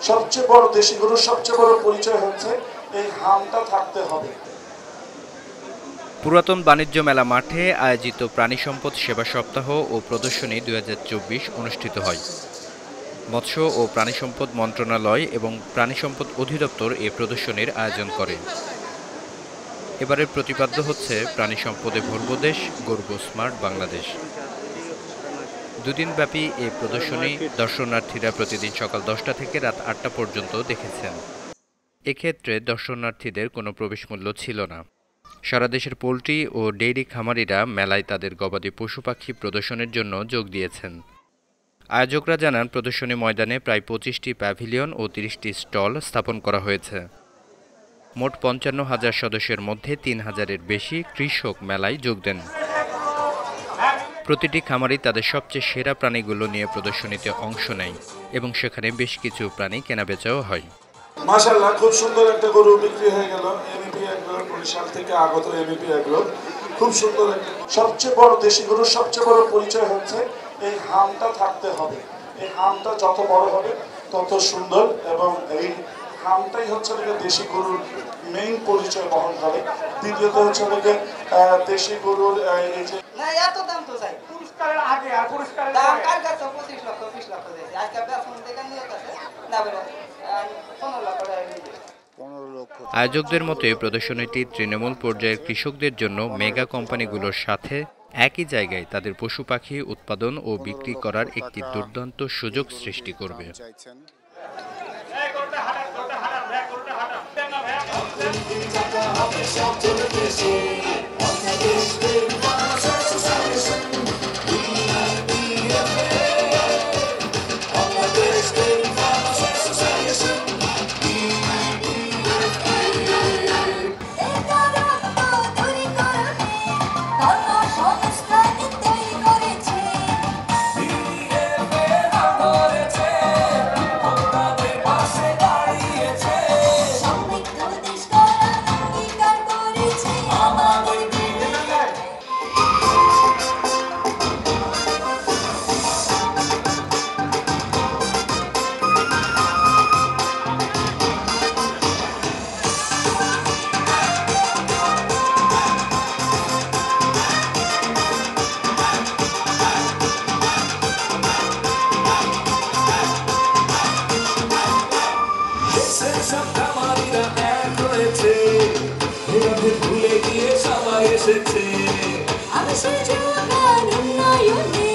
সবচেয়ে বড় দেশি গরুর সবচেয়ে বড় পরিচয় হচ্ছে এই হামটা থাকতে হবে। পুরাতন বাণিজ্য মেলা মাঠে আয়োজিত প্রাণী সম্পদ সেবা সপ্তাহ ও প্রদর্শনী ২০২৪ অনুষ্ঠিত হয়। মৎস্য ও প্রাণী সম্পদ মন্ত্রণালয় এবং প্রাণী সম্পদ অধিদপ্তর এ প্রদর্শনীর আয়োজন করে। এবারের প্রতিপাদ্য হচ্ছে প্রাণী সম্পদে ভরবো দেশ, গর্ব স্মার্ট বাংলাদেশ। দুদিনব্যাপী এই প্রদর্শনী দর্শনার্থীরা প্রতিদিন সকাল ১০টা থেকে রাত ৮টা পর্যন্ত দেখেছেন। এক্ষেত্রে দর্শনার্থীদের কোনো প্রবেশ মূল্য ছিল না। সারা দেশের পোল্ট্রি ও ডেইরি খামারিরা মেলায় তাদের গবাদি পশু পাখি প্রদর্শনের জন্য যোগ দিয়েছেন। আয়োজকরা জানান, প্রদর্শনী ময়দানে প্রায় ২৫টি প্যাভিলিয়ন ও ৩০টি স্টল স্থাপন করা হয়েছে। মোট ৫৫,০০০ সদস্যের মধ্যে ৩,০০০-এর বেশি কৃষক মেলায় যোগ দেন। প্রতিটি খামারই তাদের সবচেয়ে সেরা প্রাণীগুলো নিয়ে প্রদর্শনীতে অংশ নেয় এবং সেখানে বেশ কিছু প্রাণী কেনাবেচাও হয়। মাশাআল্লাহ, খুব সুন্দর একটা গরু বিক্রি হয়ে গেল। এমপি এগ্রো, বরিশাল থেকে আগত এমপি এগ্রো, খুব সুন্দর। সবচেয়ে বড় দেশি গরুর সবচেয়ে বড় পরিচয় হচ্ছে এই হামটা থাকতে হবে। এই হামটা যত বড় হবে তত সুন্দর, এবং এই হামটাই হচ্ছে দেশি গরুর মেইন পরিচয় বহন করে। দ্বিতীয়ত হচ্ছে দেশি গরুর এই যে এত দাম তো চাই পুরস্কারের আগে আর পুরস্কারের দাম কার কাছে 25 লক্ষ 20 লক্ষ দিয়েছে। আজকে বেতন থেকে নিয়ে কাছে না বেরো 15 লক্ষ টাকা নিয়ে। আয়োজকদের মতে প্রদর্শনীটি তৃণমূল পর্যায়ের কৃষকদের জন্য মেগা কোম্পানিগুলোর সাথে একই জায়গায় তাদের পশু পাখি উৎপাদন ও বিক্রি করার একটি দুর্দান্ত সুযোগ সৃষ্টি করবে। ভুলে গিয়ে সবাই এসেছে। আমি সুযোগান উন্নয়নে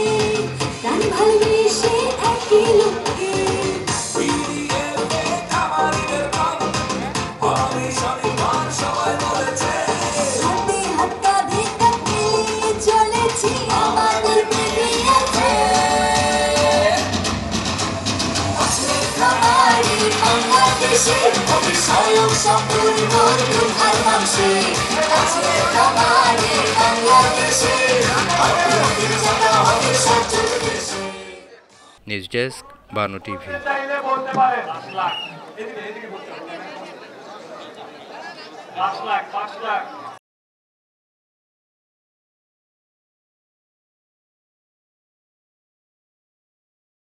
প্রাণ ভালোবেসে একই লোককে খামারিদের প্রাণ আমি স্বাভিমান সবাই বলেছে। হাতে হাত কাঁধে কাঁধ মিলিয়ে চলেছি আমাদের বেরিয়েছে। খামারি বাংলাদেশে স্বয়ং সম্পূর্ণ news desk, Banu TV. Lakh 5 lakh